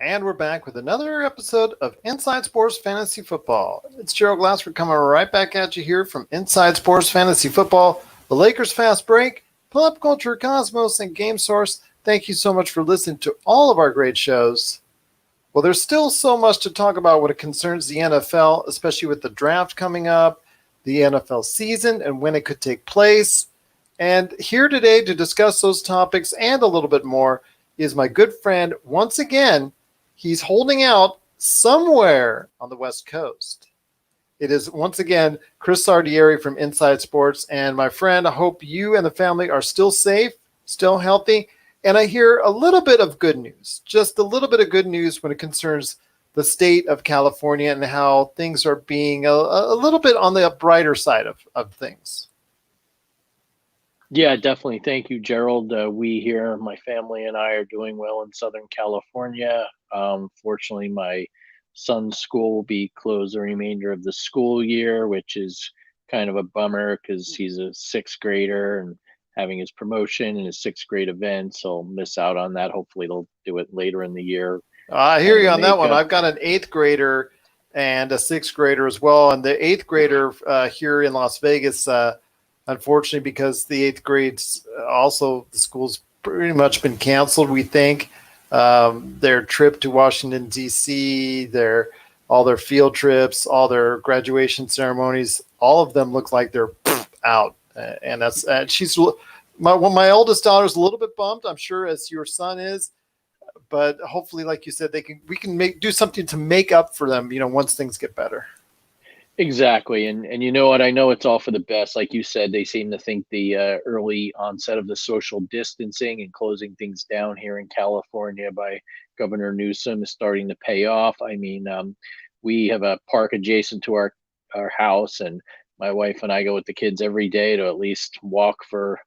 And we're back with another episode of Inside Sports Fantasy Football. It's Gerald Glassford coming right back at you here from Inside Sports Fantasy Football, the Lakers Fast Break, Pop Culture Cosmos, and Game Source. Thank you so much for listening to all of our great shows. Well, there's still so much to talk about when it concerns the NFL, especially with the draft coming up, the NFL season, and when it could take place. And here today to discuss those topics and a little bit more is my good friend, once again. He's holding out somewhere on the West Coast. It is once again Chris Lardieri from Inside Sports. And my friend, I hope you and the family are still safe, still healthy. And I hear a little bit of good news, just a little bit of good news when it concerns the state of California and how things are being a little bit on the brighter side of things. Yeah, definitely. Thank you, Gerald. We here, my family and I, are doing well in Southern California. Fortunately, my son's school will be closed the remainder of the school year, which is kind of a bummer because he's a sixth grader and having his promotion and his sixth grade event. So I'll miss out on that. Hopefully, they'll do it later in the year. I hear Kind you of on that make one. up. I've got an eighth grader and a sixth grader as well. And the eighth grader here in Las Vegas, unfortunately, because the eighth grades also, the school's pretty much been canceled, we think. Their trip to Washington, D.C., all their field trips, all their graduation ceremonies, all of them look like they're out. And that's my oldest daughter's a little bit bummed, I'm sure, as your son is. But hopefully, like you said, we can do something to make up for them, once things get better. Exactly. And you know what? I know it's all for the best. Like you said, they seem to think the early onset of the social distancing and closing things down here in California by Governor Newsom is starting to pay off. I mean, we have a park adjacent to our house, and my wife and I go with the kids every day to at least walk for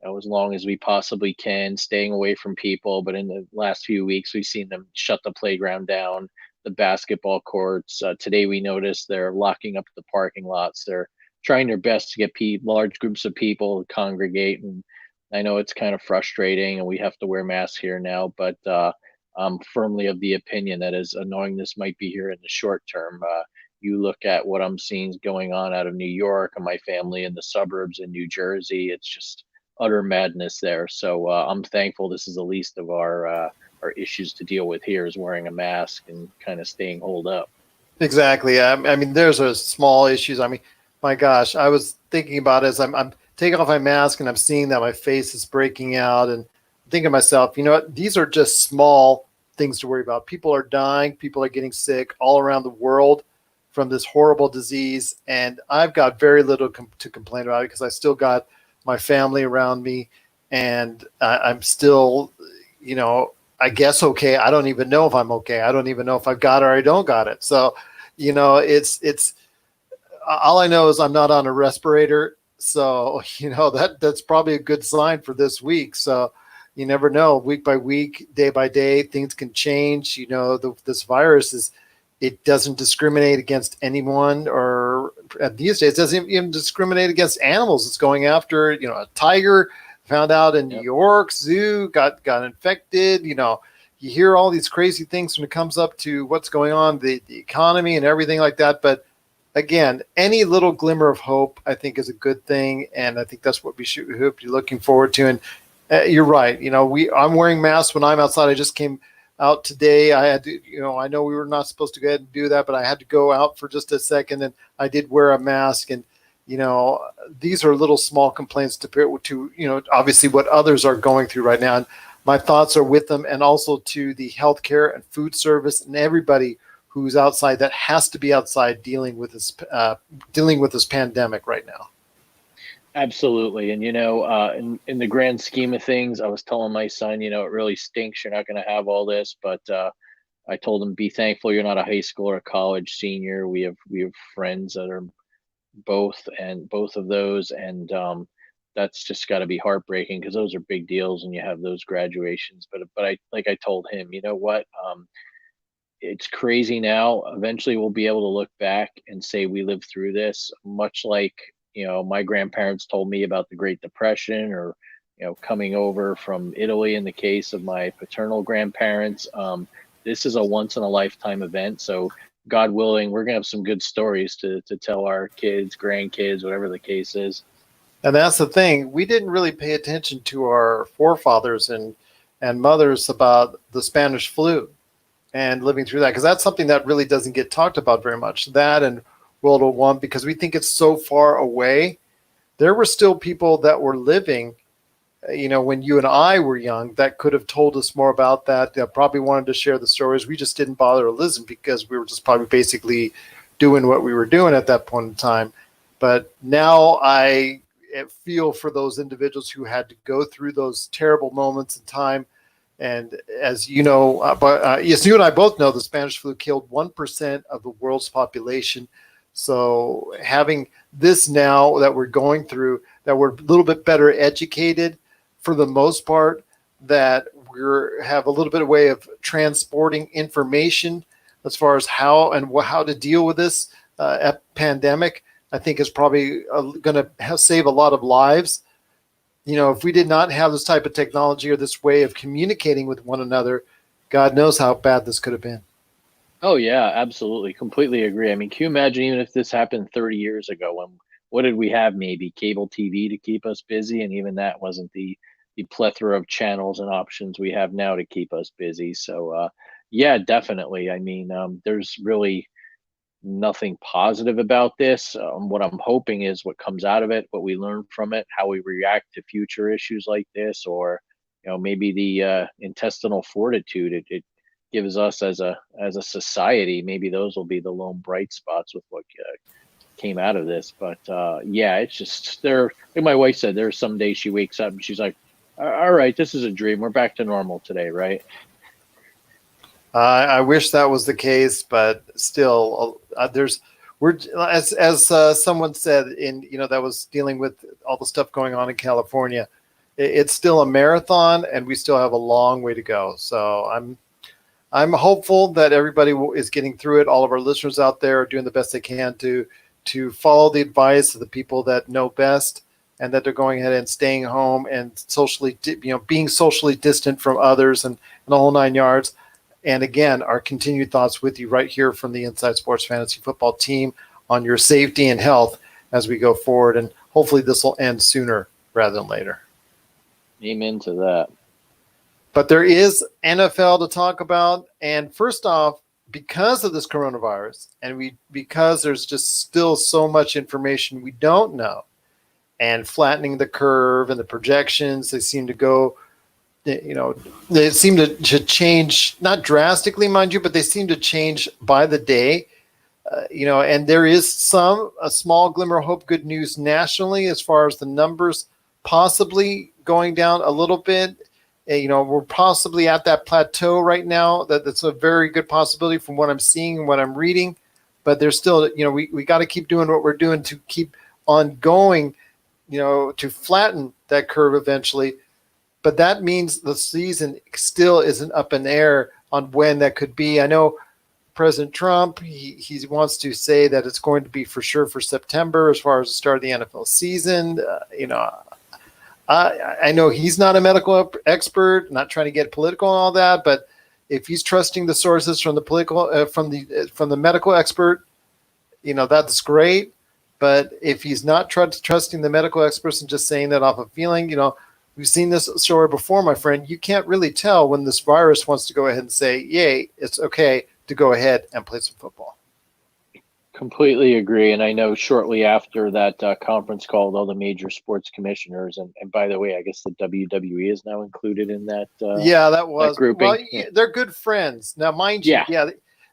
as long as we possibly can, staying away from people. But in the last few weeks, we've seen them shut the playground down, the basketball courts. Today, we noticed they're locking up the parking lots. They're trying their best to get large groups of people to congregate. And I know it's kind of frustrating, and we have to wear masks here now. But I'm firmly of the opinion that as annoying this might be here in the short term, you look at what I'm seeing going on out of New York and my family in the suburbs in New Jersey. It's just utter madness there. So I'm thankful this is the least of our issues to deal with here, is wearing a mask and kind of staying holed up. Exactly. I mean, there's a small issues. I mean, my gosh, I was thinking about it as I'm taking off my mask and I'm seeing that my face is breaking out, and I'm thinking to myself, you know what? These are just small things to worry about. People are dying. People are getting sick all around the world from this horrible disease, and I've got very little to complain about because I still got my family around me, and I'm still, I guess okay. I don't even know if I'm okay. I don't even know if I've got it or I don't got it. So, it's all I know is I'm not on a respirator. So, that's probably a good sign for this week. So you never know. Week by week, day by day, things can change. This virus it doesn't discriminate against anyone, or these days it doesn't even discriminate against animals. It's going after, a tiger found out in New Yep. York zoo got infected. You hear all these crazy things when it comes up to what's going on, the economy and everything like that. But again, any little glimmer of hope, I think, is a good thing. And I think that's what we should be looking forward to. And you're right. I'm wearing masks when I'm outside. I just came out today. I had to, I know we were not supposed to go ahead and do that, but I had to go out for just a second, and I did wear a mask. And these are little small complaints to obviously what others are going through right now. And my thoughts are with them, and also to the healthcare and food service and everybody who's outside that has to be outside dealing with this pandemic right now. Absolutely. And, in the grand scheme of things, I was telling my son, it really stinks. You're not going to have all this. But I told him, be thankful you're not a high school or a college senior. We have friends that are both of those. And that's just got to be heartbreaking because those are big deals and you have those graduations. But like I told him, you know what? It's crazy now. Eventually, we'll be able to look back and say we lived through this, much like, my grandparents told me about the Great Depression, or, coming over from Italy in the case of my paternal grandparents. this is a once in a lifetime event. So God willing, we're gonna have some good stories to tell our kids, grandkids, whatever the case is. And that's the thing. We didn't really pay attention to our forefathers and mothers about the Spanish flu and living through that, because that's something that really doesn't get talked about very much. That and World War One, because we think it's so far away. There were still people that were living, when you and I were young, that could have told us more about that. That probably wanted to share the stories. We just didn't bother to listen because we were just probably basically doing what we were doing at that point in time. But now I feel for those individuals who had to go through those terrible moments in time. And as you know, yes, you and I both know the Spanish flu killed 1% of the world's population. So having this now that we're going through, that we're a little bit better educated for the most part, that we have a little bit of way of transporting information as far as how to deal with this pandemic, I think is probably going to save a lot of lives. If we did not have this type of technology or this way of communicating with one another, God knows how bad this could have been. Oh yeah, absolutely. Completely agree. I mean, can you imagine even if this happened 30 years ago, when what did we have? Maybe cable TV to keep us busy, and even that wasn't the plethora of channels and options we have now to keep us busy. So yeah, definitely. I mean, there's really nothing positive about this. What I'm hoping is what comes out of it, what we learn from it, how we react to future issues like this, or maybe the intestinal fortitude it gives us as a society. Maybe those will be the lone bright spots with what came out of this. But yeah, it's just there. Like my wife said, there's some days she wakes up and she's like, "All right, this is a dream. We're back to normal today, right?" I wish that was the case, but still, we're as someone said that was dealing with all the stuff going on in California. It's still a marathon, and we still have a long way to go. So I'm hopeful that everybody is getting through it. All of our listeners out there are doing the best they can to follow the advice of the people that know best, and that they're going ahead and staying home and being socially distant from others and the whole nine yards. And again, our continued thoughts with you right here from the Inside Sports Fantasy Football team on your safety and health as we go forward. And hopefully this will end sooner rather than later. Amen to that. But there is NFL to talk about. And first off, because of this coronavirus, and because there's just still so much information we don't know, and flattening the curve and the projections, they seem to go, they seem to change, not drastically, mind you, but they seem to change by the day. And there is a small glimmer of hope, good news nationally as far as the numbers possibly going down a little bit. We're possibly at that plateau right now. That's a very good possibility from what I'm seeing and what I'm reading. But there's still, we got to keep doing what we're doing to keep on going, to flatten that curve eventually. But that means the season still isn't up in the air on when that could be. I know President Trump, he wants to say that it's going to be for sure for September as far as the start of the NFL season. I know he's not a medical expert, not trying to get political and all that, but if he's trusting the sources from the political from the medical expert, that's great. But if he's not trusting the medical experts and just saying that off of feeling, we've seen this story before, my friend. You can't really tell when this virus wants to go ahead and say, yay, it's okay to go ahead and play some football. Completely agree. And I know shortly after that conference call with all the major sports commissioners, and by the way, I guess the WWE is now included in that. That was that grouping. Well, they're good friends. Now, mind you,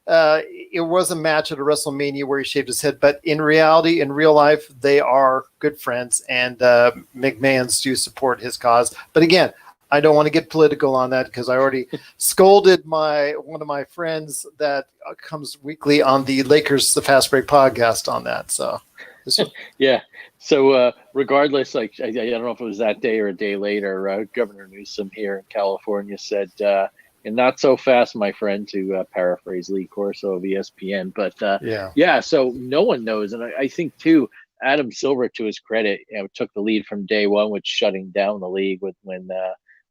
it was a match at a WrestleMania where he shaved his head, but in reality, in real life, they are good friends, and McMahon's do support his cause. But again, I don't want to get political on that because I already scolded one of my friends that comes weekly on the Lakers The Fast Break podcast on that. So yeah. So regardless, like I don't know if it was that day or a day later, Governor Newsom here in California said, and not so fast, my friend, to paraphrase Lee Corso of ESPN. But so no one knows. And I think, too, Adam Silver, to his credit, took the lead from day one with shutting down the league when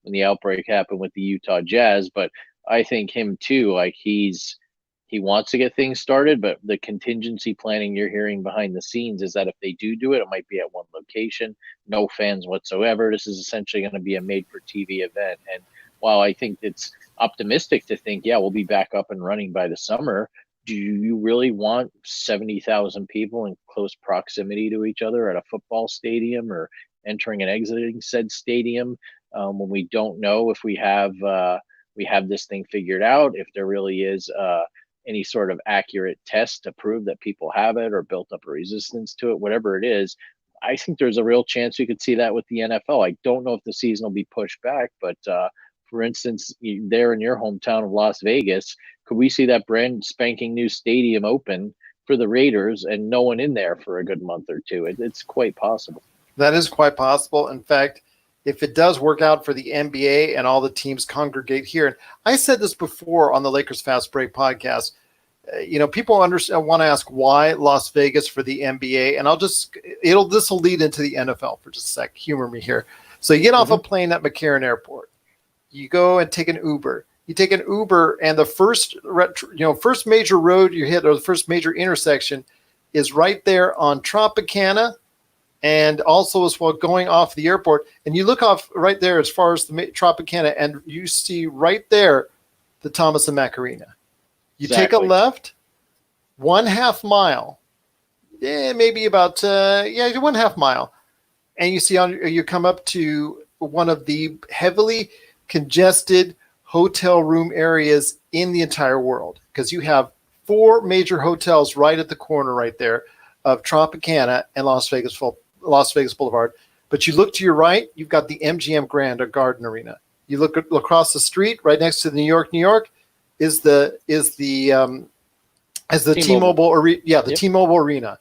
the outbreak happened with the Utah Jazz. But I think him too. Like he wants to get things started, but the contingency planning you're hearing behind the scenes is that if they do it, it might be at one location, no fans whatsoever. This is essentially going to be a made for TV event. And while I think it's optimistic to think, yeah, we'll be back up and running by the summer, do you really want 70,000 people in close proximity to each other at a football stadium or entering and exiting said stadium when we don't know if we have this thing figured out, if there really is any sort of accurate test to prove that people have it or built up a resistance to it, whatever it is. I think there's a real chance we could see that with the NFL. I don't know if the season will be pushed back, but for instance, there in your hometown of Las Vegas, could we see that brand spanking new stadium open for the Raiders and no one in there for a good month or two? It's quite possible. That is quite possible. In fact, if it does work out for the NBA and all the teams congregate here, and I said this before on the Lakers Fast Break podcast, people want to ask why Las Vegas for the NBA, and this will lead into the NFL for just a sec. Humor me here. So you get off a plane at McCarran Airport, you go and take an Uber. You take an Uber, and the first major road you hit, or the first major intersection, is right there on Tropicana. And also as well going off the airport, and you look off right there as far as the Tropicana, and you see right there the Thomas and Mack Arena. You take a left, 1/2 mile, maybe about 1/2 mile, and you see you come up to one of the heavily congested hotel room areas in the entire world, because you have 4 major hotels right at the corner right there of Tropicana and Las Vegas Boulevard. But you look to your right, you've got the MGM Grand or Garden Arena. You look across the street, right next to the New York is the T-Mobile Arena. Yeah, the T-Mobile Arena.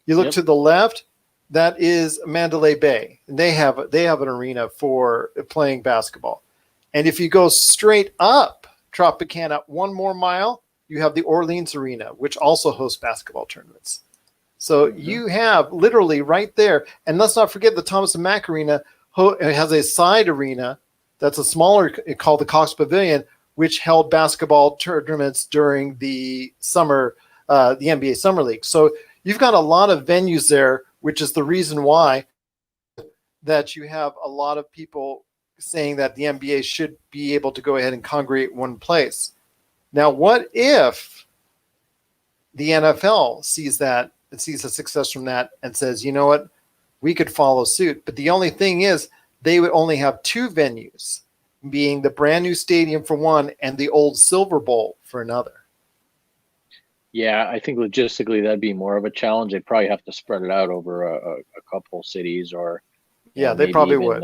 You look to the left, that is Mandalay Bay. And they have an arena for playing basketball. And if you go straight up Tropicana 1 more mile, you have the Orleans Arena, which also hosts basketball tournaments. So you have literally right there, and let's not forget the Thomas and Mack Arena has a side arena that's a smaller, called the Cox Pavilion, which held basketball tournaments during the summer, the NBA Summer League. So you've got a lot of venues there, which is the reason why that you have a lot of people saying that the NBA should be able to go ahead and congregate one place. Now, what if the NFL sees that and sees the success from that and says, you know what, we could follow suit? But the only thing is they would only have 2 venues, being the brand new stadium for one and the old Silver Bowl for another. Yeah, I think logistically that'd be more of a challenge. They'd probably have to spread it out over a couple cities, or they probably would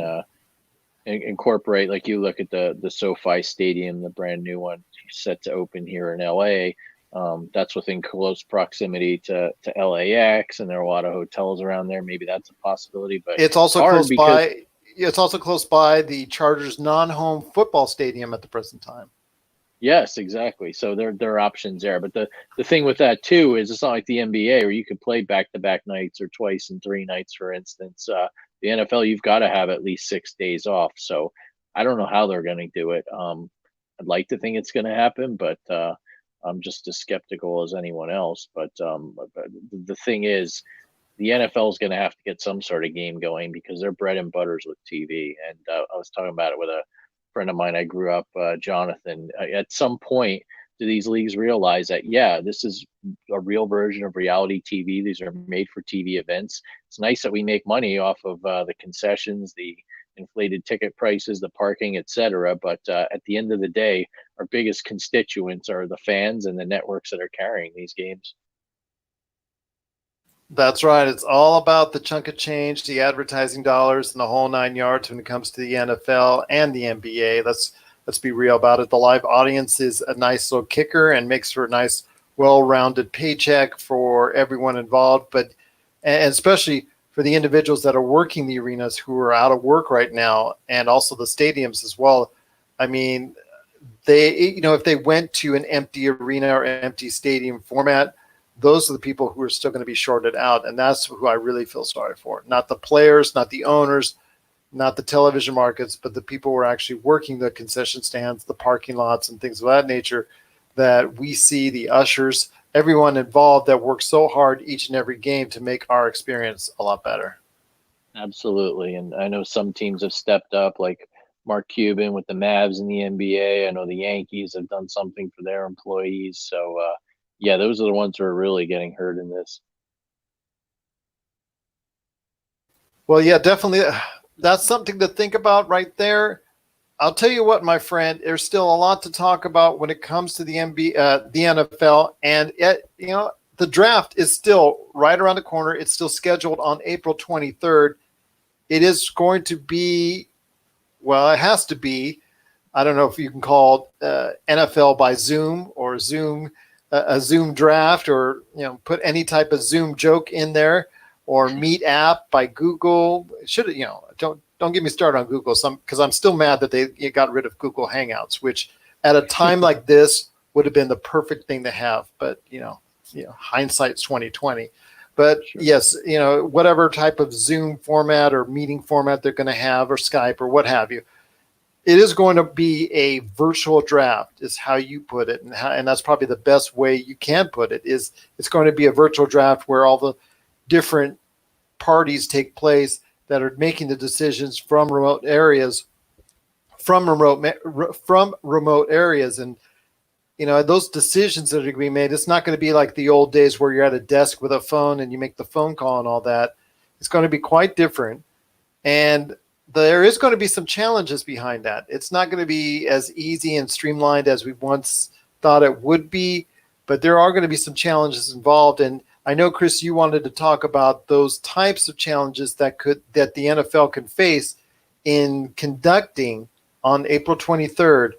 incorporate, like you look at the SoFi Stadium, the brand new one set to open here in LA. That's within close proximity to LAX, and there are a lot of hotels around there. Maybe that's a possibility, but it's also close by. It's also close by the Chargers' non-home football stadium at the present time. Yes, exactly. So there are options there. But the thing with that too is it's not like the NBA where you could play back-to-back nights or twice in 3 nights, for instance. The NFL, you've got to have at least 6 days off. So I don't know how they're going to do it. I'd like to think it's going to happen, but I'm just as skeptical as anyone else. But the thing is, the NFL is going to have to get some sort of game going because their bread and butters with TV. And I was talking about it with a friend of mine I grew up, Jonathan. At some point, do these leagues realize that, yeah, this is a real version of reality TV? These are made for TV events. It's nice that we make money off of the concessions, the inflated ticket prices, the parking, etc. But at the end of the day, our biggest constituents are the fans and the networks that are carrying these games. That's right. It's all about the chunk of change, the advertising dollars, and the whole 9 yards when it comes to the NFL and the NBA. Let's be real about it. The live audience is a nice little kicker and makes for a nice, well-rounded paycheck for everyone involved, but and especially for the individuals that are working the arenas who are out of work right now, and also the stadiums as well. I mean, if they went to an empty arena or empty stadium format, those are the people who are still going to be shorted out. And that's who I really feel sorry for. Not the players, not the owners, not the television markets, but the people who are actually working the concession stands, the parking lots, and things of that nature, that we see the ushers, everyone involved that works so hard each and every game to make our experience a lot better. Absolutely. And I know some teams have stepped up, like Mark Cuban with the Mavs in the NBA. I know the Yankees have done something for their employees. So, yeah, those are the ones who are really getting hurt in this. Well, yeah, definitely. That's something to think about right there. I'll tell you what, my friend, there's still a lot to talk about when it comes to the the NFL, and the draft is still right around the corner. It's still scheduled on April 23rd. It is going to be, well, it has to be. I don't know if you can call NFL by Zoom or Zoom a Zoom draft, or put any type of Zoom joke in there, or Meet app by Google. Should don't get me started on Google, because I'm still mad that they got rid of Google Hangouts, which at a time like this would have been the perfect thing to have. But hindsight's 2020. But Sure. yes, whatever type of Zoom format or meeting format they're going to have, or Skype or what have you, it is going to be a virtual draft, is how you put it, and that's probably the best way you can put it. Is it's going to be a virtual draft where all the different parties take place that are making the decisions from remote areas, from remote areas, and those decisions that are going to be made. It's not going to be like the old days where you're at a desk with a phone and you make the phone call and all that. It's going to be quite different, and there is going to be some challenges behind that. It's not going to be as easy and streamlined as we once thought it would be, but there are going to be some challenges involved. And I know, Chris, you wanted to talk about those types of challenges that the NFL can face in conducting on April 23rd,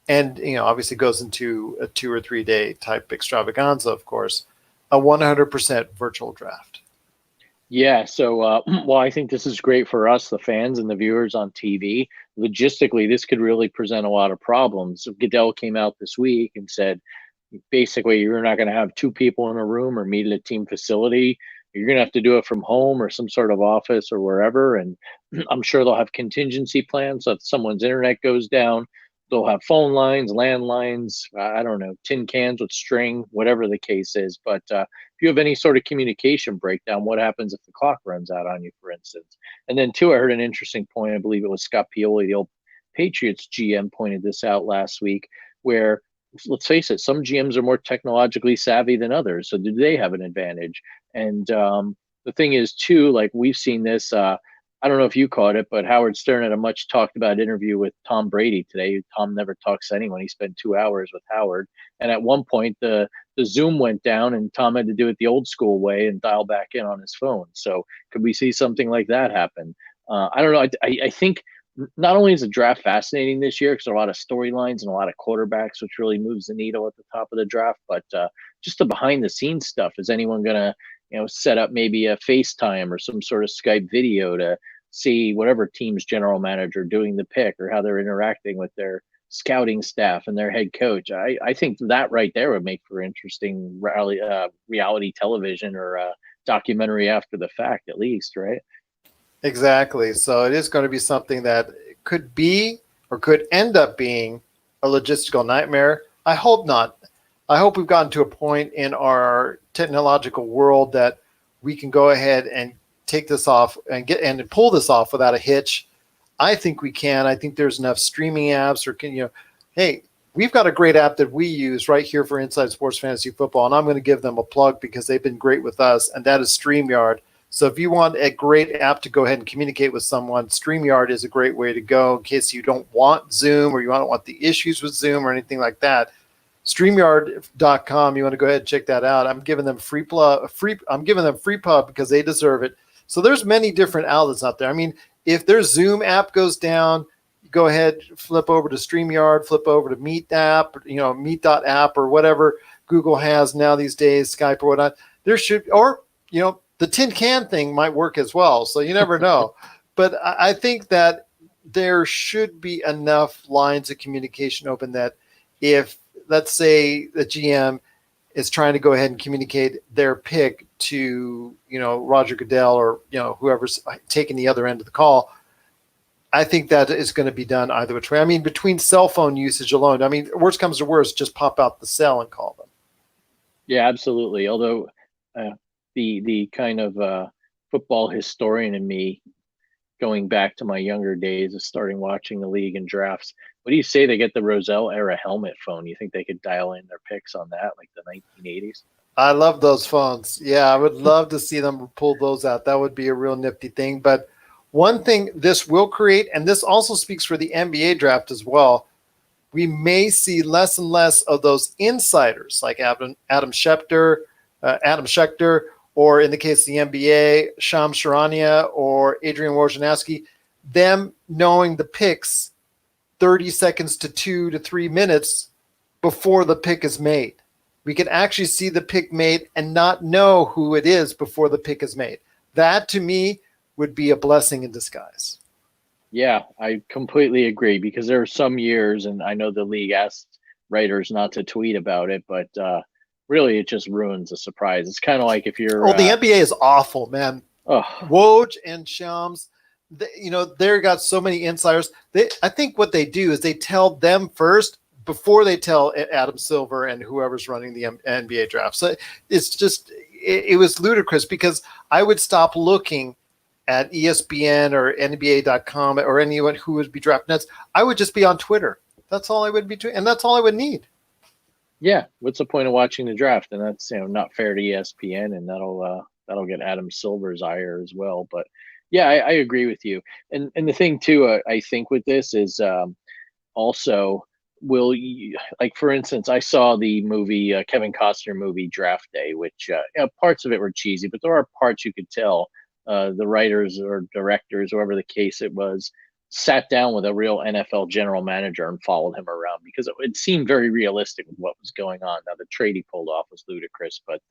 and obviously goes into a 2 or 3 day type extravaganza, of course, a 100% virtual draft. Yeah, so well, I think this is great for us, the fans and the viewers on TV. Logistically, this could really present a lot of problems. So Goodell came out this week and said, basically, you're not going to have two people in a room or meet at a team facility. You're going to have to do it from home or some sort of office or wherever. And I'm sure they'll have contingency plans. So if someone's internet goes down, they'll have phone lines, landlines, I don't know, tin cans with string, whatever the case is. But if you have any sort of communication breakdown, what happens if the clock runs out on you, for instance? And then, two, I heard an interesting point. I believe it was Scott Pioli, the old Patriots GM, pointed this out last week, where, let's face it, some GMs are more technologically savvy than others. So do they have an advantage? And the thing is, too, like we've seen this. I don't know if you caught it, but Howard Stern had a much talked about interview with Tom Brady today. Tom never talks to anyone. He spent 2 hours with Howard. And at one point, the Zoom went down and Tom had to do it the old school way and dial back in on his phone. So could we see something like that happen? I don't know. I think not only is the draft fascinating this year because there are a lot of storylines and a lot of quarterbacks, which really moves the needle at the top of the draft, but just the behind the scenes stuff. Is anyone going to set up maybe a FaceTime or some sort of Skype video to see whatever team's general manager doing the pick or how they're interacting with their scouting staff and their head coach? I think that right there would make for interesting reality television or documentary after the fact, at least, right? Exactly. So it is going to be something that could be or could end up being a logistical nightmare. I hope not. I hope we've gotten to a point in our technological world that we can go ahead and take this off and pull this off without a hitch. I think we can. I think there's enough streaming apps, or hey, we've got a great app that we use right here for Inside Sports Fantasy Football, and I'm going to give them a plug because they've been great with us, and that is StreamYard. So if you want a great app to go ahead and communicate with someone, StreamYard is a great way to go in case you don't want Zoom or you don't want the issues with Zoom or anything like that. StreamYard.com, you want to go ahead and check that out. I'm giving them free pub because they deserve it. So there's many different outlets out there. I mean, if their Zoom app goes down, go ahead, flip over to StreamYard, flip over to Meet app, Meet.app or whatever Google has now these days, Skype or whatnot. The tin can thing might work as well. So you never know. But I think that there should be enough lines of communication open that if, let's say, the GM is trying to go ahead and communicate their pick to, Roger Goodell or, whoever's taking the other end of the call, I think that is going to be done either which way. I mean, between cell phone usage alone, I mean, worst comes to worst, just pop out the cell and call them. Yeah, absolutely. Although uh, the kind of football historian in me, going back to my younger days of starting watching the league and drafts, what do you say they get the Roselle era helmet phone? You think they could dial in their picks on that, like the 1980s? I love those phones. Yeah, I would love to see them pull those out. That would be a real nifty thing. But one thing this will create, and this also speaks for the NBA draft as well, we may see less and less of those insiders like Adam Schechter, or in the case of the NBA, Shams Charania or Adrian Wojnarowski, them knowing the picks 30 seconds to 2 to 3 minutes before the pick is made. We can actually see the pick made and not know who it is before the pick is made. That to me would be a blessing in disguise. Yeah, I completely agree because there are some years, and I know the league asked writers not to tweet about it, but really it just ruins the surprise. It's kind of like if you're, Oh, the NBA is awful, man. oh, Woj and Shams, they got so many insiders. I think what they do is they tell them first before they tell Adam Silver and whoever's running the NBA draft. So it's just, it was ludicrous because I would stop looking at ESPN or NBA.com or anyone who would be drafting nets. I would just be on Twitter. That's all I would be doing, and that's all I would need. yeah, what's the point of watching the draft? And that's not fair to ESPN, and that'll get Adam Silver's ire as well. But yeah, I agree with you. And the thing too, I think with this is also will you, like for instance, I saw the movie Kevin Costner movie Draft Day, which parts of it were cheesy, but there are parts you could tell the writers or directors, whoever the case it was, sat down with a real NFL general manager and followed him around because it seemed very realistic with what was going on. Now the trade he pulled off was ludicrous, but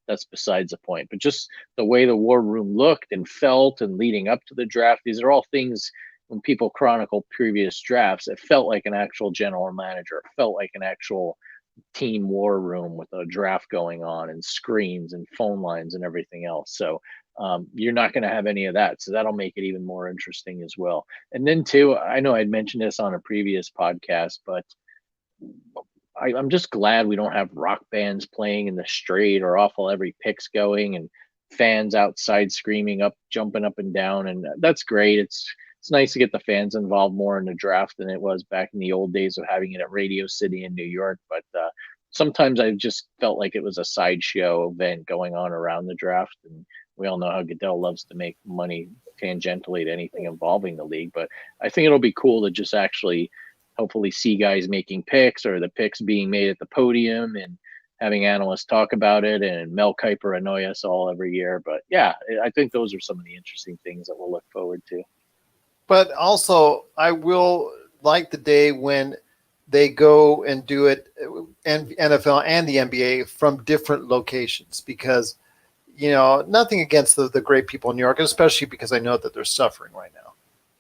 that's besides the point. But just the way the war room looked and felt and leading up to the draft, these are all things when people chronicle previous drafts, it felt like an actual general manager. It felt like an actual team war room with a draft going on and screens and phone lines and everything else. So you're not going to have any of that. So that'll make it even more interesting as well. And then, too, I know I'd mentioned this on a previous podcast, but I'm just glad we don't have rock bands playing in the street or awful every pick's going and fans outside screaming up, jumping up and down. And that's great. It's nice to get the fans involved more in the draft than it was back in the old days of having it at Radio City in New York. But sometimes I just felt like it was a sideshow event going on around the draft. And we all know how Goodell loves to make money tangentially to anything involving the league. But I think it'll be cool to just actually hopefully see guys making picks or the picks being made at the podium and having analysts talk about it and Mel Kiper annoy us all every year. But yeah, I think those are some of the interesting things that we'll look forward to. But also, I will like the day when they go and do it, and NFL and the NBA from different locations because, nothing against the great people in New York, especially because I know that they're suffering right now.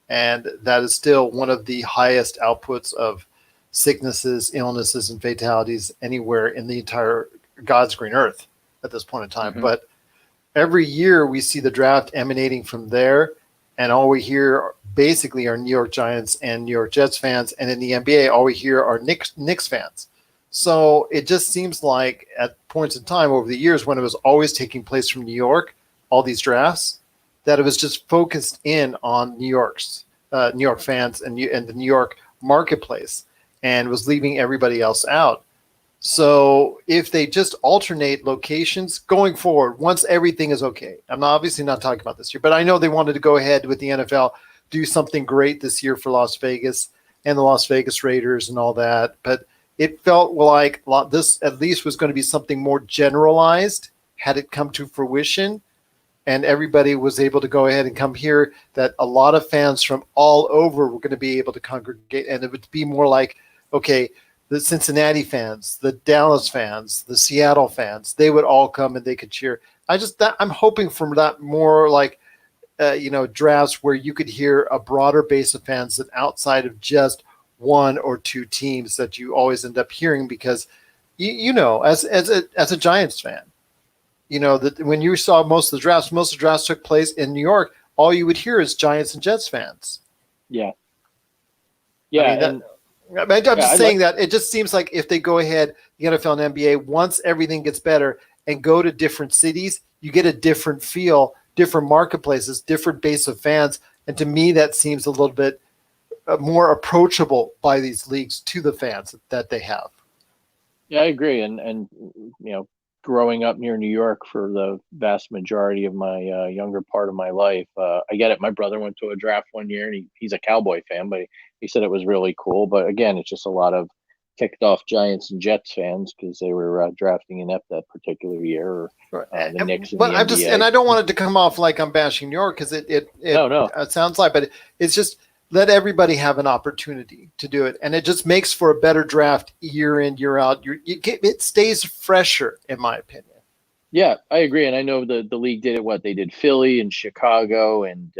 And that is still one of the highest outputs of sicknesses, illnesses, and fatalities anywhere in the entire God's green earth at this point in time. Mm-hmm. But every year we see the draft emanating from there, and all we hear basically are New York Giants and New York Jets fans. And in the NBA, all we hear are Knicks fans. So it just seems like at points in time over the years when it was always taking place from New York, all these drafts, that it was just focused in on New York fans and the New York marketplace and was leaving everybody else out. So if they just alternate locations going forward, once everything is okay, I'm obviously not talking about this year, but I know they wanted to go ahead with the NFL, do something great this year for Las Vegas and the Las Vegas Raiders and all that. But it felt like this at least was going to be something more generalized had it come to fruition. And everybody was able to go ahead and come here, that a lot of fans from all over were going to be able to congregate. And it would be more like, okay, the Cincinnati fans, the Dallas fans, the Seattle fans, they would all come and they could cheer. I'm hoping for that more like, drafts where you could hear a broader base of fans than outside of just one or two teams that you always end up hearing because, as a Giants fan, that when you saw most of the drafts took place in New York, all you would hear is Giants and Jets fans. Yeah. I Yeah. mean, And I'm yeah, just saying that it just seems like if they go ahead, the NFL and NBA, once everything gets better and go to different cities, you get a different feel, different marketplaces, different base of fans. And to me, that seems a little bit more approachable by these leagues to the fans that they have. yeah, I agree. And, growing up near New York for the vast majority of my younger part of my life, I get it. My brother went to a draft one year and he's a Cowboy fan, but he said it was really cool. But again, it's just a lot of kicked off Giants and Jets fans because they were drafting in that particular year, or Right. the Knicks in But the I'm just, and NBA. I don't want it to come off like I'm bashing New York because No, no. it sounds like, but it's just let everybody have an opportunity to do it, and it just makes for a better draft year in year out. It stays fresher, in my opinion. Yeah, I agree, and I know the league did it. What they did, Philly and Chicago and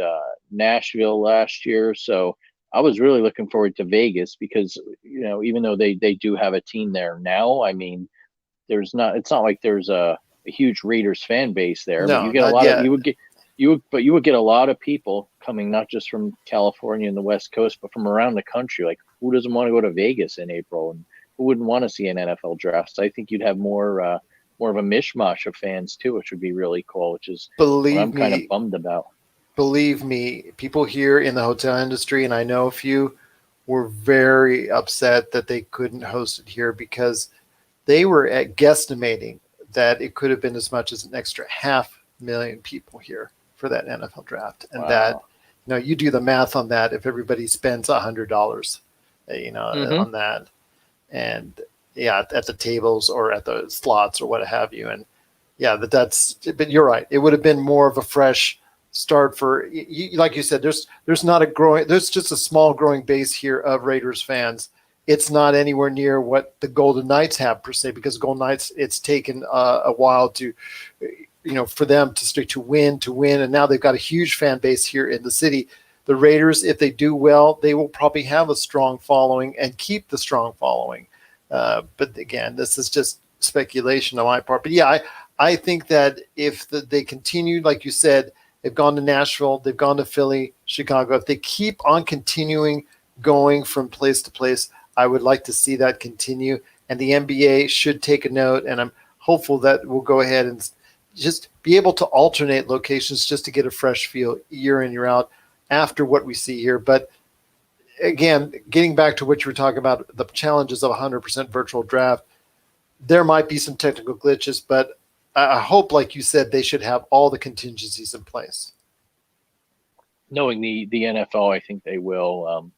Nashville last year. So I was really looking forward to Vegas because even though they do have a team there now, I mean, there's not. It's not like there's a huge Raiders fan base there, but No, you get a not lot of yet. you would get a lot of people coming not just from California and the West Coast, but from around the country. Like who doesn't want to go to Vegas in April, and who wouldn't want to see an NFL draft? So I think you'd have more of a mishmash of fans too, which would be really cool, which is what Believe I'm kind of me, bummed about. believe me, people here in the hotel industry, and I know a few, were very upset that they couldn't host it here because they were at guesstimating that it could have been as much as an extra 500,000 people here for that NFL draft, and that Wow. you do the math on that. If everybody spends $100, Hmm. on that, and yeah, at the tables or at the slots or what have you, and yeah, that's. But you're right. It would have been more of a fresh start for, like you said. There's not a growing. There's just a small growing base here of Raiders fans. It's not anywhere near what the Golden Knights have per se, because Golden Knights, it's taken a while to, for them to stick to win, and now they've got a huge fan base here in the city. The Raiders, if they do well, they will probably have a strong following and keep the strong following. But again, this is just speculation on my part. But yeah, I think that if they continue, like you said, they've gone to Nashville, they've gone to Philly, Chicago. If they keep on continuing going from place to place, I would like to see that continue. And the NBA should take a note. And I'm hopeful that we'll go ahead and just be able to alternate locations just to get a fresh feel year in, year out after what we see here. But again, getting back to what you were talking about, the challenges of 100% virtual draft, there might be some technical glitches, but I hope, like you said, they should have all the contingencies in place. Knowing the NFL, I think they will.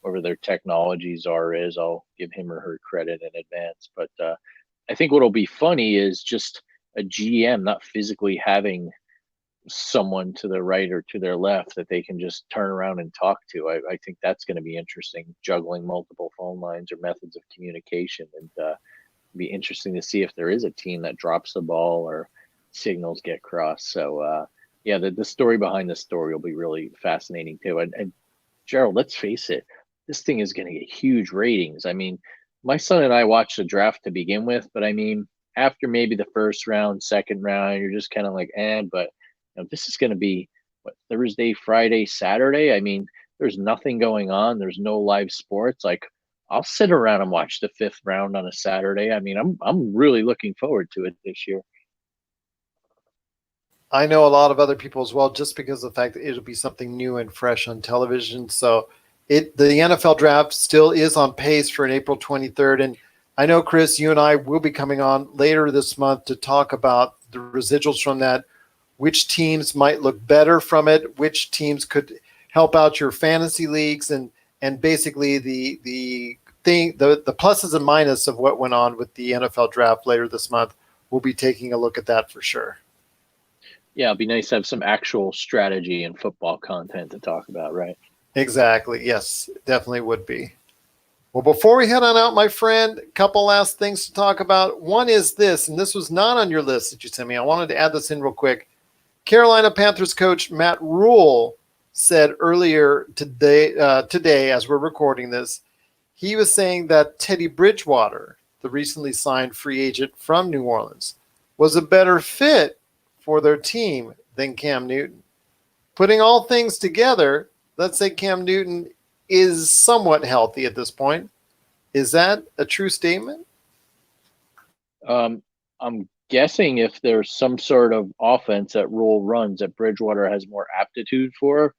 Whatever their technologies I'll give him or her credit in advance. But I think what'll be funny is just a GM not physically having someone to their right or to their left that they can just turn around and talk to. I think that's going to be interesting, juggling multiple phone lines or methods of communication. And be interesting to see if there is a team that drops the ball or signals get crossed. So, yeah, the story behind the story will be really fascinating too. And Gerald, let's face it, this thing is going to get huge ratings. I mean, my son and I watched the draft to begin with, but I mean, after maybe the first round, second round, you're just kind of like, but this is going to be what, Thursday, Friday, Saturday. I mean, there's nothing going on. There's no live sports. Like, I'll sit around and watch the fifth round on a Saturday. I mean, I'm really looking forward to it this year. I know a lot of other people as well, just because of the fact that it'll be something new and fresh on television. So the NFL draft still is on pace for an April 23rd. And I know, Chris, you and I will be coming on later this month to talk about the residuals from that, which teams might look better from it, which teams could help out your fantasy leagues, and basically the pluses and minuses of what went on with the NFL draft later this month. We'll be taking a look at that for sure. Yeah, it'd be nice to have some actual strategy and football content to talk about, right? Exactly. Yes, definitely would be. Well, before we head on out, my friend, a couple last things to talk about. One is this, and this was not on your list that you sent me. I wanted to add this in real quick. Carolina Panthers coach Matt Rule said earlier today, as we're recording this, he was saying that Teddy Bridgewater, the recently signed free agent from New Orleans, was a better fit for their team than Cam Newton. Putting all things together, let's say Cam Newton is somewhat healthy at this point. Is that a true statement? I'm guessing if there's some sort of offense that Rule runs that Bridgewater has more aptitude for,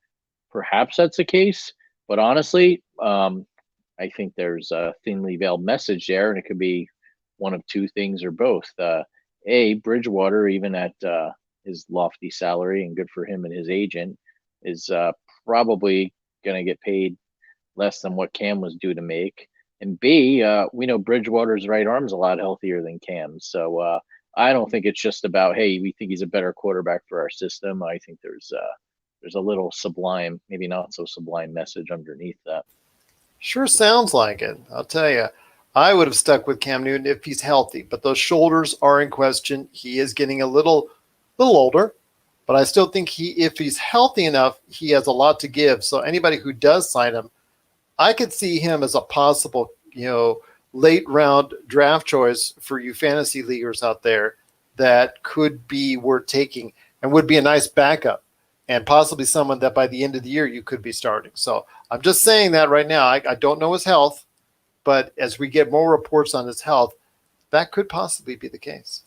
perhaps that's the case. But honestly, I think there's a thinly veiled message there, and it could be one of two things or both. Bridgewater, even at his lofty salary and good for him and his agent, is probably going to get paid less than what Cam was due to make. And B, we know Bridgewater's right arm's a lot healthier than Cam's. So I don't think it's just about, hey, we think he's a better quarterback for our system. I think there's a little sublime, maybe not so sublime message underneath that. Sure sounds like it. I'll tell you, I would have stuck with Cam Newton if he's healthy, but those shoulders are in question. He is getting a little older, but I still think if he's healthy enough, he has a lot to give. So anybody who does sign him, I could see him as a possible, late round draft choice for you fantasy leaguers out there that could be worth taking and would be a nice backup and possibly someone that by the end of the year you could be starting. So I'm just saying that right now. I don't know his health, but as we get more reports on his health, that could possibly be the case.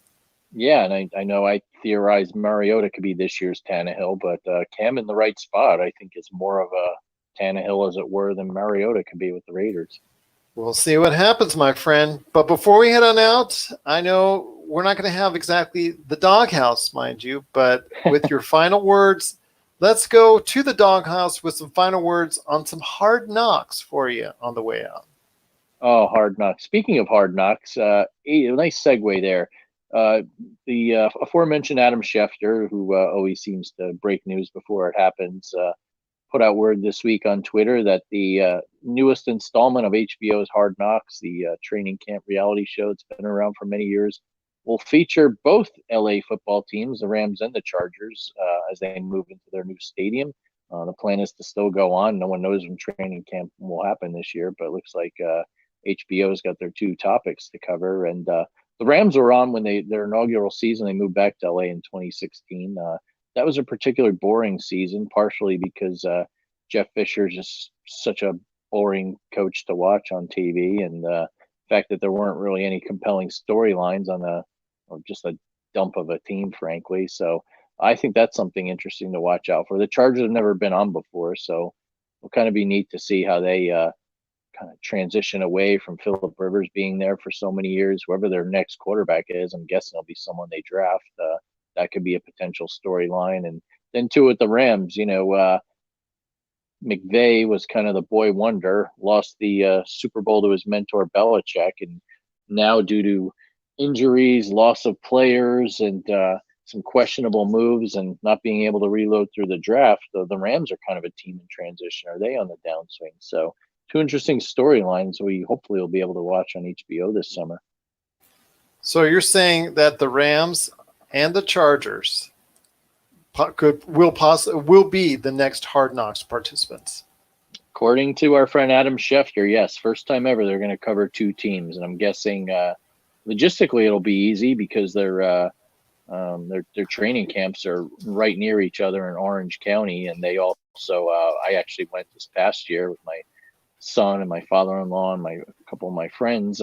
Yeah, and I know I theorized Mariota could be this year's Tannehill, but Cam in the right spot, I think, is more of a Tannehill, as it were, than Mariota could be with the Raiders. We'll see what happens, my friend. But before we head on out, I know we're not going to have exactly the doghouse, mind you, but with your final words, let's go to the doghouse with some final words on some hard knocks for you on the way out. Oh, Hard Knocks. Speaking of Hard Knocks, a nice segue there. The aforementioned Adam Schefter, who always seems to break news before it happens, put out word this week on Twitter that the newest installment of HBO's Hard Knocks, the training camp reality show that's been around for many years, will feature both LA football teams, the Rams and the Chargers, as they move into their new stadium. The plan is to still go on. No one knows when training camp will happen this year, but it looks like HBO's got their two topics to cover. And the Rams were on when their inaugural season. They moved back to LA in 2016. That was a particularly boring season, partially because Jeff Fisher is just such a boring coach to watch on TV, and the fact that there weren't really any compelling storylines or just a dump of a team, frankly. So I think that's something interesting to watch out for. The Chargers have never been on before, so it'll kind of be neat to see how they kind of transition away from Phillip Rivers being there for so many years. Whoever their next quarterback is, I'm guessing it'll be someone they draft. That could be a potential storyline. And then too with the Rams, McVay was kind of the boy wonder, lost the Super Bowl to his mentor Belichick, and now due to injuries, loss of players, and some questionable moves and not being able to reload through the draft, the Rams are kind of a team in transition. Are they on the downswing? So two interesting storylines we hopefully will be able to watch on HBO this summer. So you're saying that the Rams and the Chargers will be the next Hard Knocks participants. According to our friend Adam Schefter, yes, first time ever they're going to cover two teams, and I'm guessing logistically it'll be easy because their training camps are right near each other in Orange County, and they also I actually went this past year with my son and my father-in-law and a couple of my friends.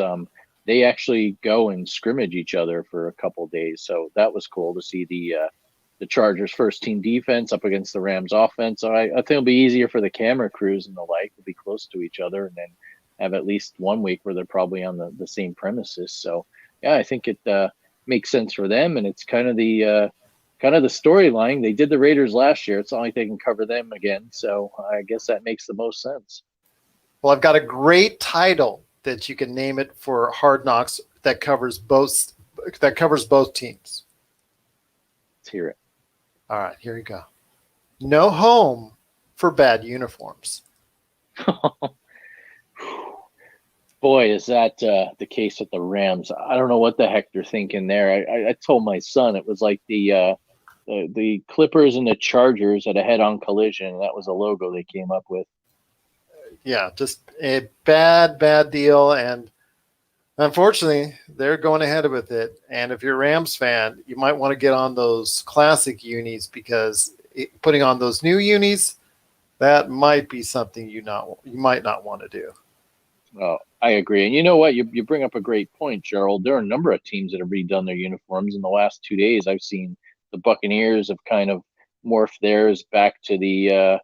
They actually go and scrimmage each other for a couple of days. So that was cool to see the Chargers first team defense up against the Rams offense. So I think it'll be easier for the camera crews and the like to be close to each other and then have at least 1 week where they're probably on the same premises. So yeah, I think it makes sense for them. And it's kind of the storyline. They did the Raiders last year. It's not like they can cover them again. So I guess that makes the most sense. Well, I've got a great title that you can name it for Hard Knocks that covers both teams. Let's hear it. All right, here you go. No home for bad uniforms. Boy, is that the case with the Rams. I don't know what the heck they're thinking there. I told my son it was like the Clippers and the Chargers had a head-on collision, and that was a logo they came up with. Yeah, just a bad deal, and unfortunately, they're going ahead with it. And if you're a Rams fan, you might want to get on those classic unis because putting on those new unis, that might be something you might not want to do. Oh, I agree. And you know what? You bring up a great point, Gerald. There are a number of teams that have redone their uniforms in the last 2 days. I've seen the Buccaneers have kind of morphed theirs back to the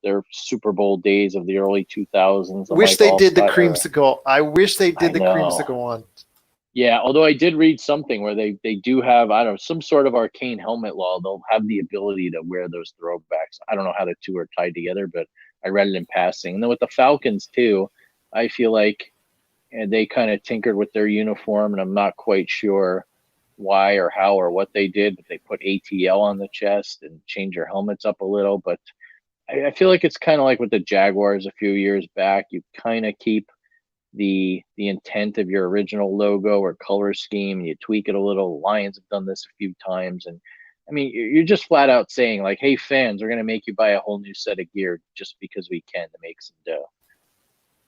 their Super Bowl days of the early 2000s, the Wish Mike they did the Allstott era. creamsicle. I wish they I did the know. creamsicle one. Yeah, although I did read something where they do have, I don't know, some sort of arcane helmet law. They'll have the ability to wear those throwbacks. I don't know how the two are tied together, but I read it in passing. And then with the Falcons too, I feel like they kind of tinkered with their uniform, and I'm not quite sure why or how or what they did, but they put ATL on the chest and changed their helmets up a little. But I feel like it's kind of like with the Jaguars a few years back. You kind of keep the intent of your original logo or color scheme, and you tweak it a little. Lions have done this a few times, and I mean, you're just flat out saying like, "Hey, fans, we're going to make you buy a whole new set of gear just because we can to make some dough."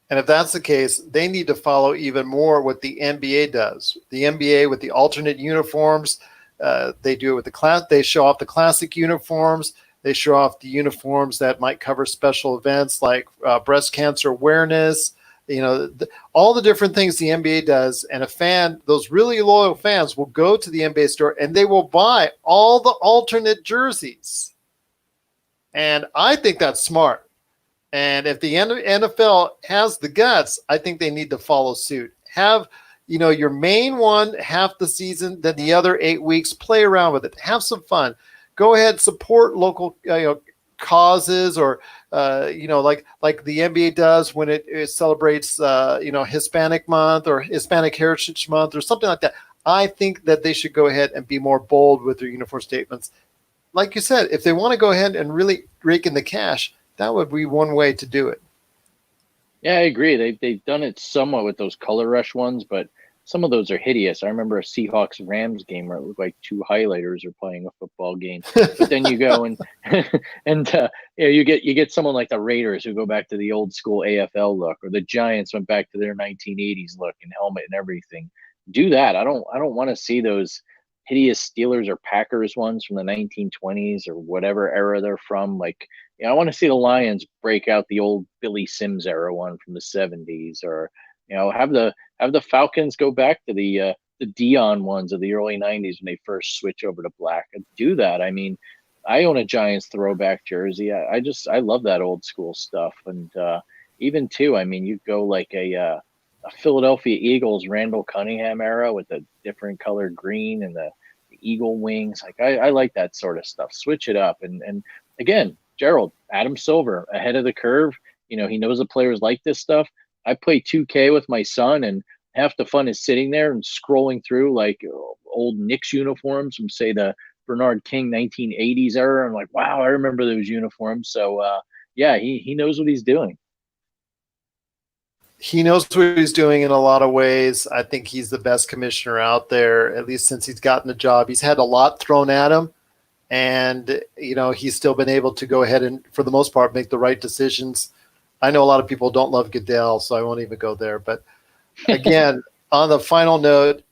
And if that's the case, they need to follow even more what the NBA does. The NBA with the alternate uniforms, they do it with the class. They show off the classic uniforms. They show off the uniforms that might cover special events like breast cancer awareness. All the different things the NBA does. And a fan, those really loyal fans, will go to the NBA store and they will buy all the alternate jerseys. And I think that's smart. And if the NFL has the guts, I think they need to follow suit. Have, your main one half the season, then the other 8 weeks, play around with it. Have some fun. Go ahead, support local causes, or like the NBA does when it celebrates Hispanic Month or Hispanic Heritage Month or something like that. I think that they should go ahead and be more bold with their uniform statements. Like you said, if they want to go ahead and really rake in the cash, that would be one way to do it. Yeah, I agree. They've done it somewhat with those color rush ones, but some of those are hideous. I remember a Seahawks Rams game where it looked like two highlighters are playing a football game. But then you go and and you get someone like the Raiders who go back to the old school AFL look, or the Giants went back to their 1980s look and helmet and everything. Do that. I don't want to see those hideous Steelers or Packers ones from the 1920s or whatever era they're from. Like, I want to see the Lions break out the old Billy Sims era one from the 70s, or have the Falcons go back to the Dion ones of the early 90s when they first switch over to black. Do that. I mean, I own a Giants throwback jersey. I love that old school stuff. And even too, I mean, you go like a Philadelphia Eagles Randall Cunningham era with a different color green and the eagle wings. Like, I like that sort of stuff. Switch it up. And again, Gerald, Adam Silver ahead of the curve. He knows the players like this stuff. I play 2K with my son, and half the fun is sitting there and scrolling through like old Knicks uniforms from, say, the Bernard King 1980s era. I'm like, wow, I remember those uniforms. So yeah, he knows what he's doing. He knows what he's doing in a lot of ways. I think he's the best commissioner out there, at least since he's gotten the job. He's had a lot thrown at him, and he's still been able to go ahead and, for the most part, make the right decisions. I know a lot of people don't love Goodell, so I won't even go there. But again, on the final note,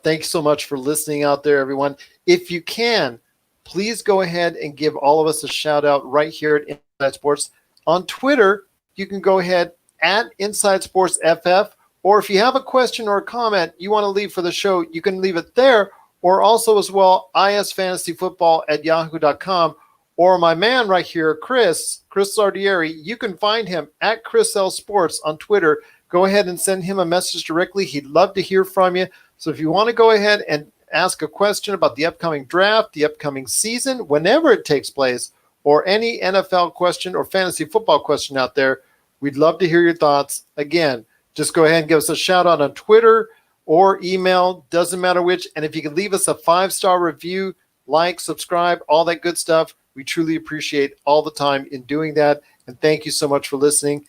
thanks so much for listening out there, everyone. If you can, please go ahead and give all of us a shout out right here at Inside Sports. On Twitter, you can go ahead at Inside Sports FF, or if you have a question or a comment you want to leave for the show, you can leave it there, or also as well, isfantasyfootball@yahoo.com, or my man right here, Chris Lardieri. You can find him at Chris L Sports on Twitter. Go ahead and send him a message directly. He'd love to hear from you. So if you want to go ahead and ask a question about the upcoming draft, the upcoming season, whenever it takes place, or any NFL question or fantasy football question out there, we'd love to hear your thoughts. Again, just go ahead and give us a shout out on Twitter or email, doesn't matter which. And if you could leave us a 5-star review, like, subscribe, all that good stuff, we truly appreciate all the time in doing that. And thank you so much for listening.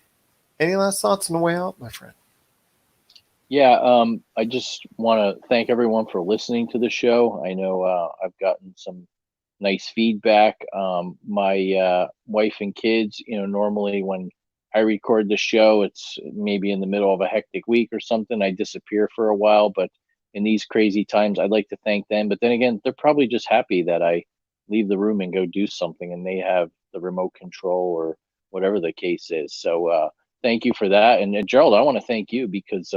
Any last thoughts on the way out, my friend? Yeah, I just want to thank everyone for listening to the show. I know I've gotten some nice feedback. My wife and kids, normally when I record the show, it's maybe in the middle of a hectic week or something. I disappear for a while, but in these crazy times, I'd like to thank them. But then again, they're probably just happy that I leave the room and go do something, and they have the remote control or whatever the case is. So thank you for that. And Gerald, I want to thank you because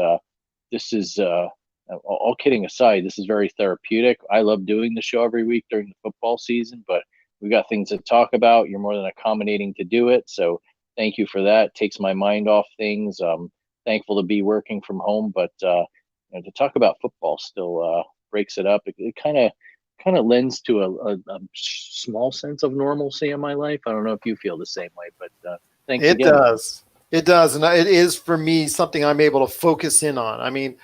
this is all kidding aside, this is very therapeutic. I love doing the show every week during the football season, but we got things to talk about. You're more than accommodating to do it. So thank you for that. Takes my mind off things. Thankful to be working from home, but to talk about football still breaks it up. It kind of lends to a small sense of normalcy in my life. I don't know if you feel the same way, but thanks It again. does. It does. And it is for me something I'm able to focus in on. I mean,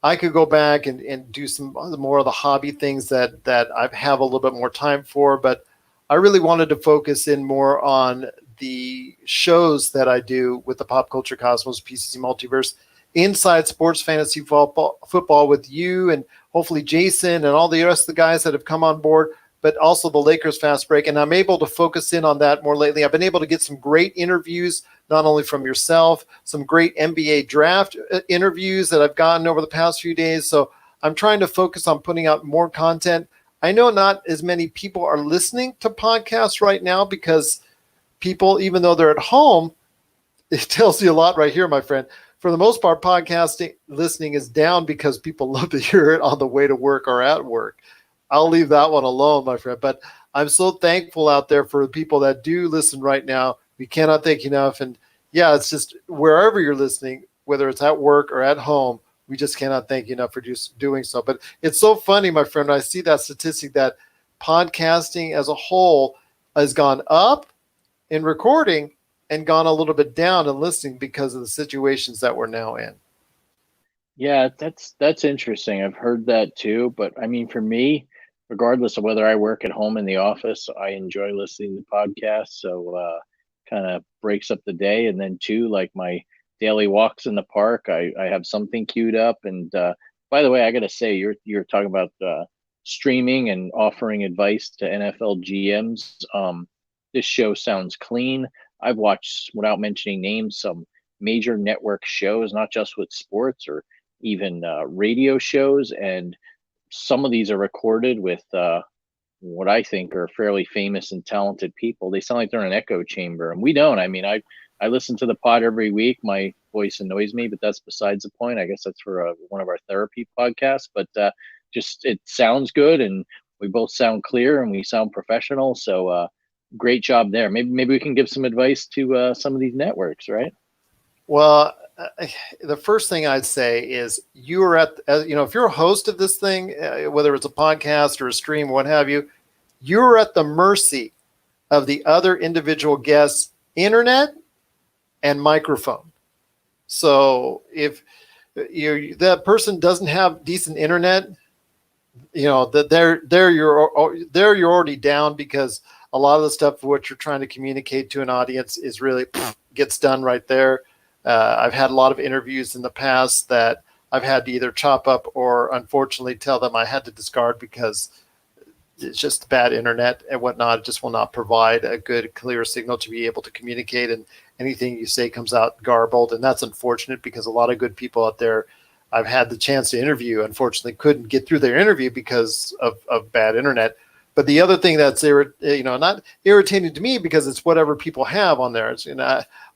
I could go back and do some more of the hobby things that I have a little bit more time for, but I really wanted to focus in more on the shows that I do with the Pop Culture Cosmos PCC Multiverse, inside sports fantasy football with you and hopefully Jason and all the rest of the guys that have come on board, but also the Lakers Fast Break. And I'm able to focus in on that more lately. I've been able to get some great interviews, not only from yourself, some great NBA draft interviews that I've gotten over the past few days. So I'm trying to focus on putting out more content. I know not as many people are listening to podcasts right now because people, even though they're at home, it tells you a lot right here, my friend. For the most part, podcasting listening is down because people love to hear it on the way to work or at work. I'll leave that one alone, my friend. But I'm so thankful out there for the people that do listen right now. We cannot thank you enough. And yeah, it's just wherever you're listening, whether it's at work or at home, we just cannot thank you enough for just doing so. But it's so funny, my friend. I see that statistic that podcasting as a whole has gone up in recording and gone a little bit down in listening because of the situations that we're now in. Yeah, that's interesting. I've heard that too. But I mean, for me, regardless of whether I work at home in the office, I enjoy listening to podcasts. So kind of breaks up the day. And then two, like my daily walks in the park, I have something queued up. And by the way, I got to say, you're talking about streaming and offering advice to NFL GMs. This show sounds clean. I've watched, without mentioning names, some major network shows, not just with sports or even radio shows. And some of these are recorded with what I think are fairly famous and talented people. They sound like they're in an echo chamber, and we don't. I mean, I listen to the pod every week. My voice annoys me, but that's besides the point. I guess that's for one of our therapy podcasts. But just it sounds good, and we both sound clear, and we sound professional. So great job there. Maybe we can give some advice to some of these networks, right? Well, the first thing I'd say is you are if you're a host of this thing, whether it's a podcast or a stream, what have you, you're at the mercy of the other individual guests' internet and microphone. So if that person doesn't have decent internet, you're already down because a lot of the stuff what you're trying to communicate to an audience is really gets done right there. I've had a lot of interviews in the past that I've had to either chop up or unfortunately tell them I had to discard because it's just bad internet and whatnot. It just will not provide a good, clear signal to be able to communicate, and anything you say comes out garbled. And that's unfortunate because a lot of good people out there I've had the chance to interview, unfortunately, couldn't get through their interview because of bad internet. But the other thing that's not irritating to me because it's whatever people have on there. It's,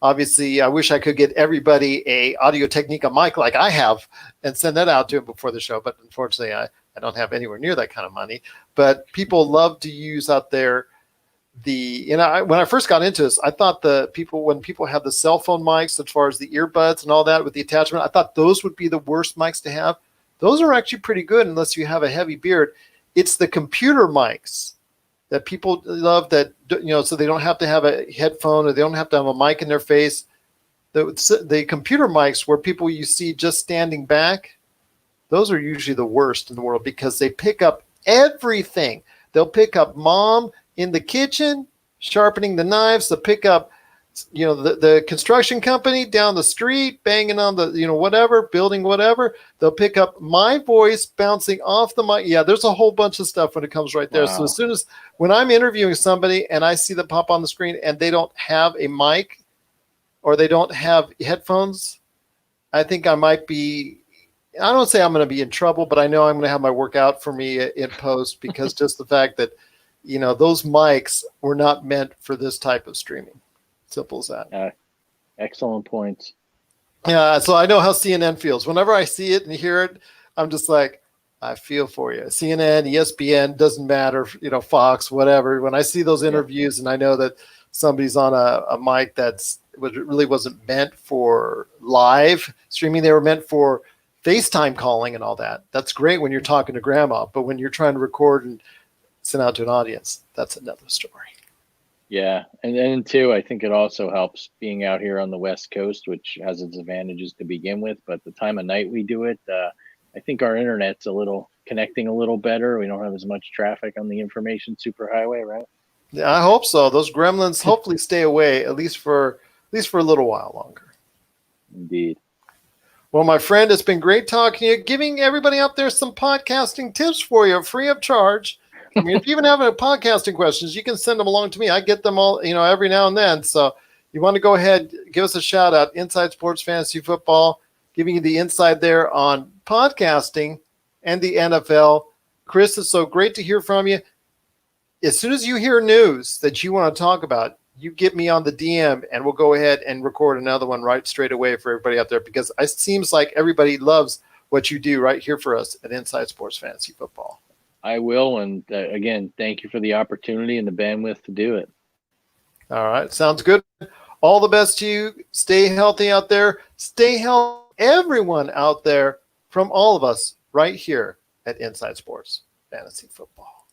obviously, I wish I could get everybody a Audio Technica mic like I have and send that out to them before the show. But unfortunately, I don't have anywhere near that kind of money. But people love to use out there when I first got into this, I thought when people have the cell phone mics as far as the earbuds and all that with the attachment, I thought those would be the worst mics to have. Those are actually pretty good unless you have a heavy beard. It's the computer mics that people love so they don't have to have a headphone or they don't have to have a mic in their face. The computer mics where people you see just standing back, those are usually the worst in the world because they pick up everything. They'll pick up mom in the kitchen, sharpening the knives, they'll pick up, the construction company down the street, banging on the, whatever, building whatever. They'll pick up my voice bouncing off the mic. Yeah, there's a whole bunch of stuff when it comes right there. Wow. So when I'm interviewing somebody and I see them pop on the screen and they don't have a mic or they don't have headphones, I think I might be, I don't say I'm going to be in trouble, but I know I'm going to have my work out for me in post because just the fact that, those mics were not meant for this type of streaming. Simple as that. Excellent points. Yeah, so I know how CNN feels. Whenever I see it and hear it, I'm just like, I feel for you. CNN, ESPN, doesn't matter, Fox, whatever. When I see those interviews and I know that somebody's on a mic really wasn't meant for live streaming, they were meant for FaceTime calling and all that. That's great when you're talking to grandma, but when you're trying to record and send out to an audience, that's another story. Yeah, and then too, I think it also helps being out here on the West Coast, which has its advantages to begin with. But the time of night we do it, I think our internet's connecting a little better. We don't have as much traffic on the information superhighway, right? Yeah, I hope so. Those gremlins hopefully stay away at least for a little while longer. Indeed. Well, my friend, it's been great talking to you, giving everybody out there some podcasting tips for you, free of charge. I mean, if you even have any podcasting questions, you can send them along to me. I get them all, every now and then. So you want to go ahead, give us a shout out, Inside Sports Fantasy Football, giving you the inside there on podcasting and the NFL. Chris, it's so great to hear from you. As soon as you hear news that you want to talk about, you get me on the DM and we'll go ahead and record another one right straight away for everybody out there, because it seems like everybody loves what you do right here for us at Inside Sports Fantasy Football. I will. And again, thank you for the opportunity and the bandwidth to do it. All right. Sounds good. All the best to you. Stay healthy out there. Stay healthy, everyone out there, from all of us right here at Inside Sports Fantasy Football.